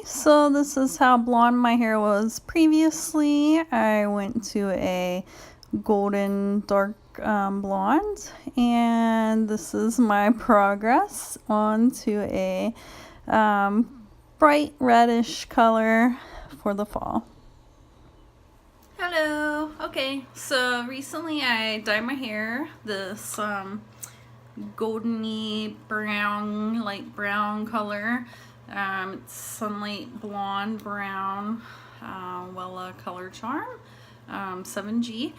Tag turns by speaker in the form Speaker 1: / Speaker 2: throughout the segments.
Speaker 1: so this is how blonde my hair was previously. I went to a golden dark blonde, and this is my progress onto a bright reddish color for the fall. Hello. Okay, so recently I dyed my hair this goldeny brown, light brown color. It's Sunlight Blonde Brown Wella Color Charm 7G,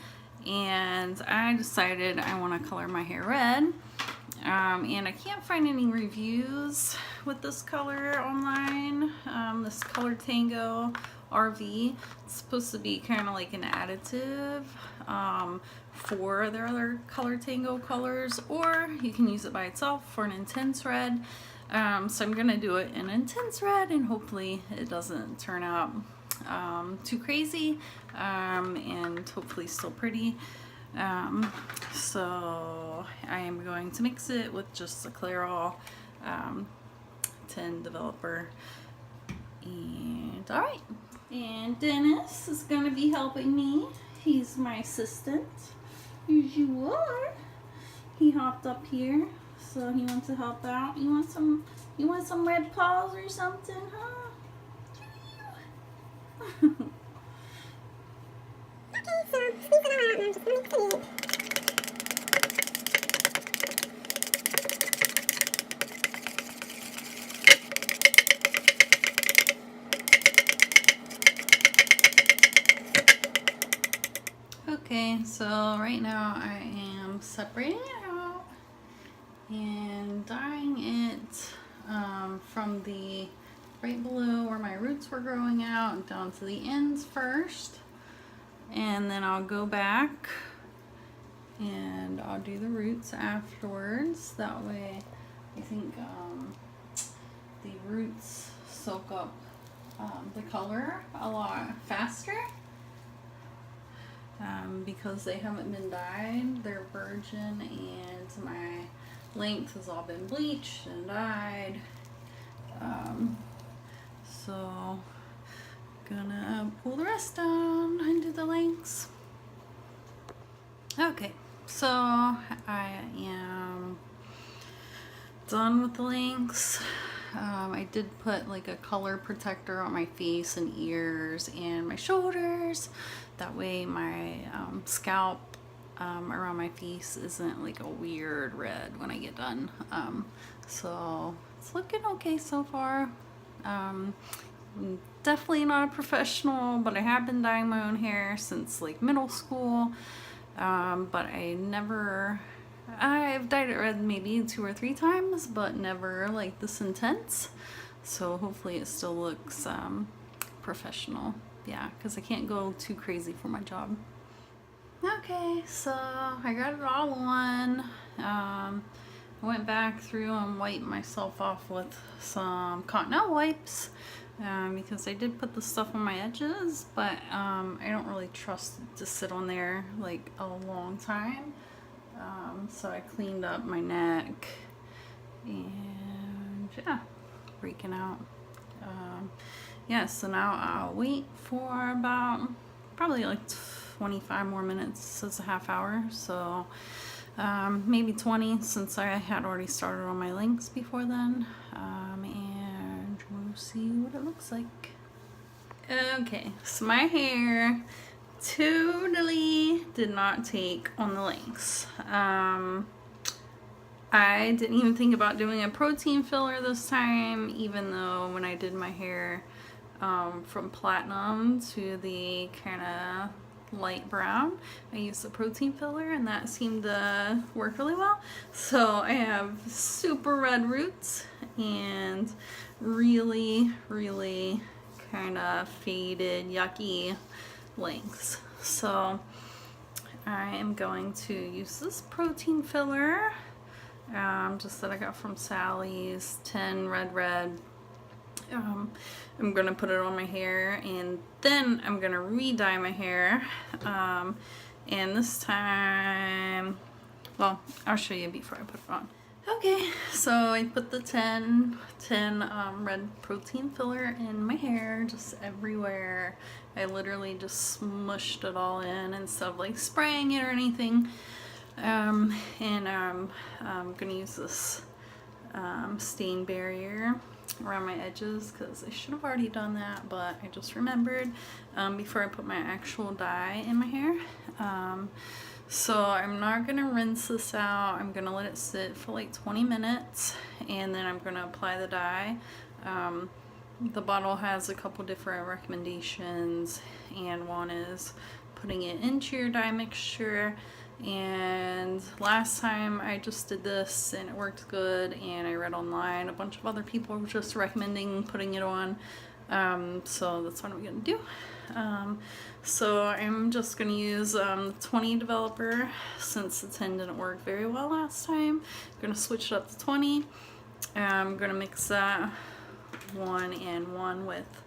Speaker 1: and I decided I want to color my hair red. And I can't find any reviews with this color online. This Color Tango RV. It's supposed to be kind of like an additive for their other Color Tango colors, or you can use it by itself for an intense red. So I'm gonna do it in intense red, and hopefully it doesn't turn out too crazy, and hopefully still pretty. So I am going to mix it with just the Clairol 10 developer. And alright, and Dennis is going to be helping me. He's my assistant, as you are. He hopped up here, so he wants to help out. You want some red paws or something, huh? Okay, so right now I am separating it out and dyeing it from the right below where my roots were growing out down to the ends first, and then I'll go back and I'll do the roots afterwards. That way I think the roots soak up the color a lot faster. Because they haven't been dyed, they're virgin, and my length has all been bleached and dyed. So gonna pull the rest down and do the lengths. Okay, so I am done with the lengths. I did put like a color protector on my face and ears and my shoulders. That way my scalp around my face isn't like a weird red when I get done. So it's looking okay so far. Definitely not a professional, but I have been dyeing my own hair since like middle school. But I've dyed it red maybe 2 or 3 times, but never like this intense. So hopefully it still looks professional. Yeah, because I can't go too crazy for my job. Okay, so I got it all on. I went back through and wiped myself off with some Cottonelle wipes because I did put the stuff on my edges, but I don't really trust it to sit on there like a long time. So I cleaned up my neck and yeah, breaking out. Yeah, so now I'll wait for about probably like 25 more minutes. It's a half hour, so maybe 20 since I had already started on my lengths before then. And we'll see what it looks like. Okay, so my hair totally did not take on the lengths. I didn't even think about doing a protein filler this time, even though when I did my hair from platinum to the kind of light brown, I used the protein filler, and that seemed to work really well. So I have super red roots and really kind of faded, yucky lengths. So I am going to use this protein filler just that I got from Sally's 10 red. I'm gonna put it on my hair, and then I'm gonna re-dye my hair, and this time, well, I'll show you before I put it on. Okay, so I put the 10 red protein filler in my hair, just everywhere. I literally just smushed it all in instead of like spraying it or anything. And I'm gonna use this stain barrier around my edges because I should have already done that, but I just remembered before I put my actual dye in my hair. So I'm not gonna rinse this out. I'm gonna let it sit for like 20 minutes and then I'm gonna apply the dye. The bottle has a couple different recommendations, and one is putting it into your dye mixture. And last time I just did this and it worked good, and I read online a bunch of other people were just recommending putting it on. So that's what I'm gonna do. So I'm just gonna use 20 developer since the 10 didn't work very well last time. I'm gonna switch it up to 20. I'm gonna mix that 1 and 1 with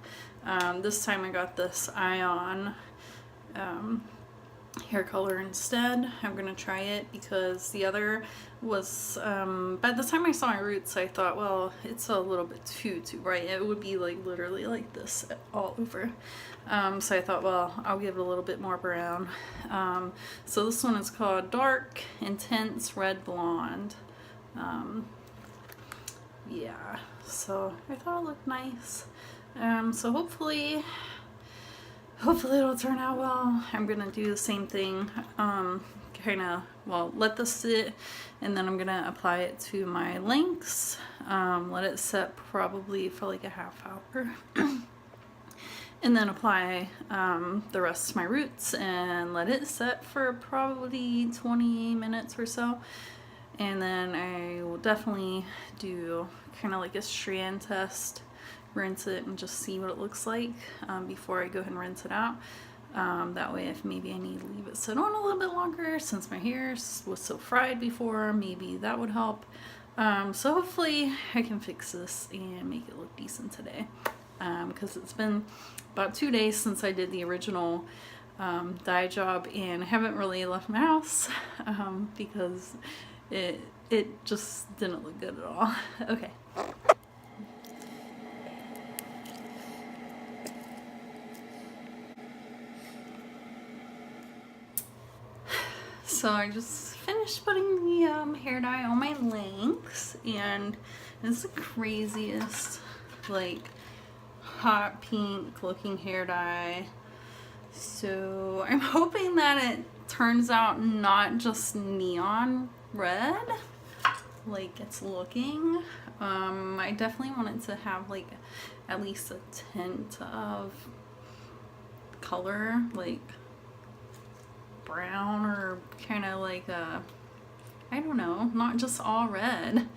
Speaker 1: this time I got this Ion hair color instead. I'm gonna try it because the other was by the time I saw my roots I thought, well, it's a little bit too bright. It would be like literally like this all over. So I thought, well, I'll give it a little bit more brown. So this one is called Dark Intense Red Blonde. Yeah, so I thought it looked nice. So hopefully it'll turn out well. I'm gonna do the same thing, let this sit, and then I'm gonna apply it to my lengths, let it set probably for like a half hour, and then apply the rest of my roots and let it set for probably 20 minutes or so. And then I will definitely do kind of like a strand test, rinse it and just see what it looks like before I go ahead and rinse it out. That way if maybe I need to leave it sit on a little bit longer since my hair was so fried before, maybe that would help. So hopefully I can fix this and make it look decent today, because it's been about 2 days since I did the original dye job, and I haven't really left my house because it just didn't look good at all. Okay. So I just finished putting the hair dye on my lengths, and it's the craziest, like, hot pink looking hair dye. So I'm hoping that it turns out not just neon red like it's looking. I definitely want it to have like at least a tint of color, like brown or kind of like a, I don't know, not just all red.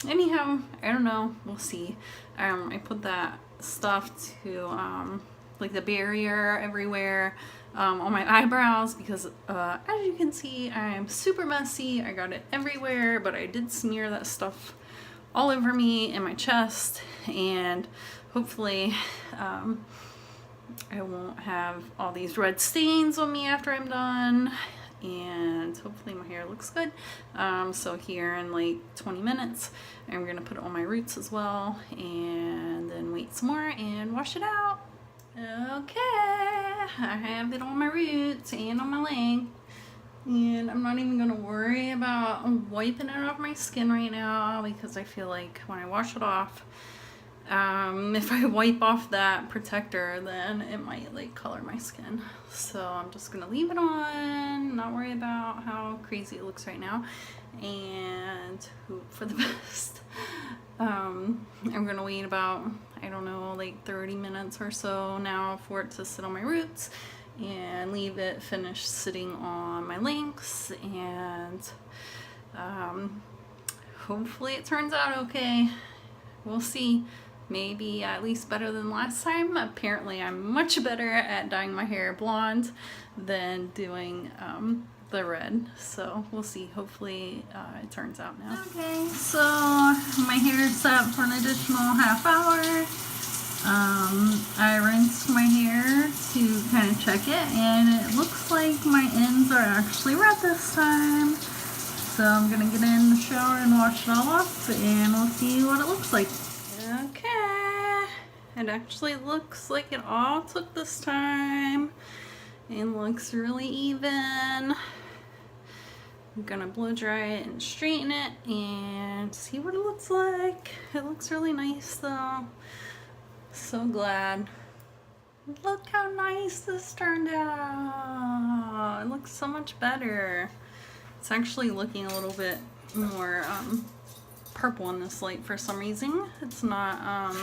Speaker 1: Anyhow, I don't know, we'll see. I put that stuff to like the barrier everywhere on my eyebrows because as you can see, I'm super messy. I got it everywhere, but I did smear that stuff all over me and my chest, and hopefully I won't have all these red stains on me after I'm done, and hopefully my hair looks good. So here in like 20 minutes I'm gonna put it on my roots as well, and then wait some more and wash it out. Okay, I have it on my roots and on my length, and I'm not even gonna worry about wiping it off my skin right now because I feel like when I wash it off, if I wipe off that protector, then it might like color my skin. So I'm just gonna leave it on, not worry about how crazy it looks right now, and hope for the best. I'm gonna wait about, I don't know, like 30 minutes or so now for it to sit on my roots and leave it finish sitting on my lengths, and hopefully it turns out okay. We'll see. Maybe at least better than last time. Apparently I'm much better at dyeing my hair blonde than doing the red, so we'll see. Hopefully it turns out now. Okay, so my hair is set for an additional half hour. I rinsed my hair to kind of check it, and it looks like my ends are actually red this time. So I'm gonna get in the shower and wash it all off, and we'll see what it looks like. Okay, it actually looks like it all took this time. It looks really even. I'm gonna blow dry it and straighten it and see what it looks like. It looks really nice though. So glad. Look how nice this turned out. It looks so much better. It's actually looking a little bit more purple in this light for some reason. It's not,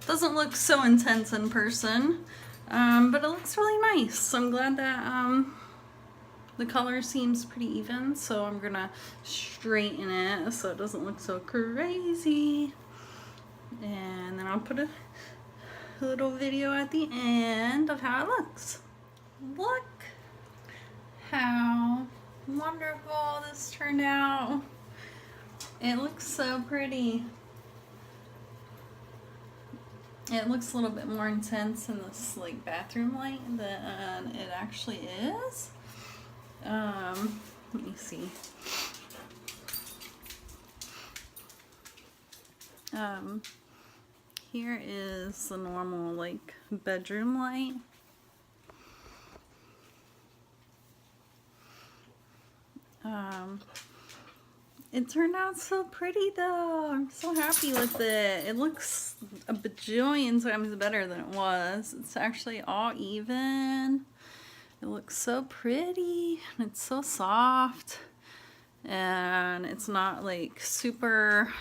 Speaker 1: doesn't look so intense in person, but it looks really nice. So I'm glad that the color seems pretty even, so I'm gonna straighten it so it doesn't look so crazy. And then I'll put a little video at the end of how it looks. Look how wonderful this turned out. It looks so pretty. It looks a little bit more intense in this like bathroom light than it actually is. Let me see. Here is the normal like bedroom light. It turned out so pretty though. I'm so happy with it. It looks a bajillion times better than it was. It's actually all even. It looks so pretty and it's so soft, and it's not like super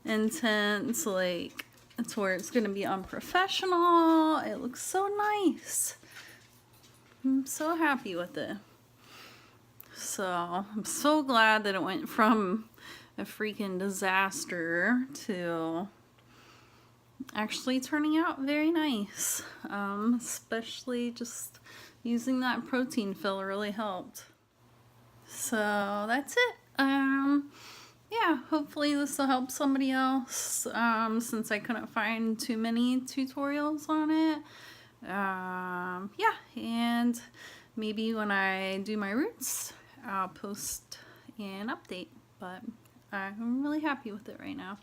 Speaker 1: intense, like it's where it's gonna be unprofessional. It looks so nice. I'm so happy with it. So I'm so glad that it went from a freaking disaster to actually turning out very nice. Especially just using that protein fill really helped. So that's it. Yeah, hopefully this will help somebody else, since I couldn't find too many tutorials on it. Yeah, and maybe when I do my roots, I'll post an update, but I'm really happy with it right now.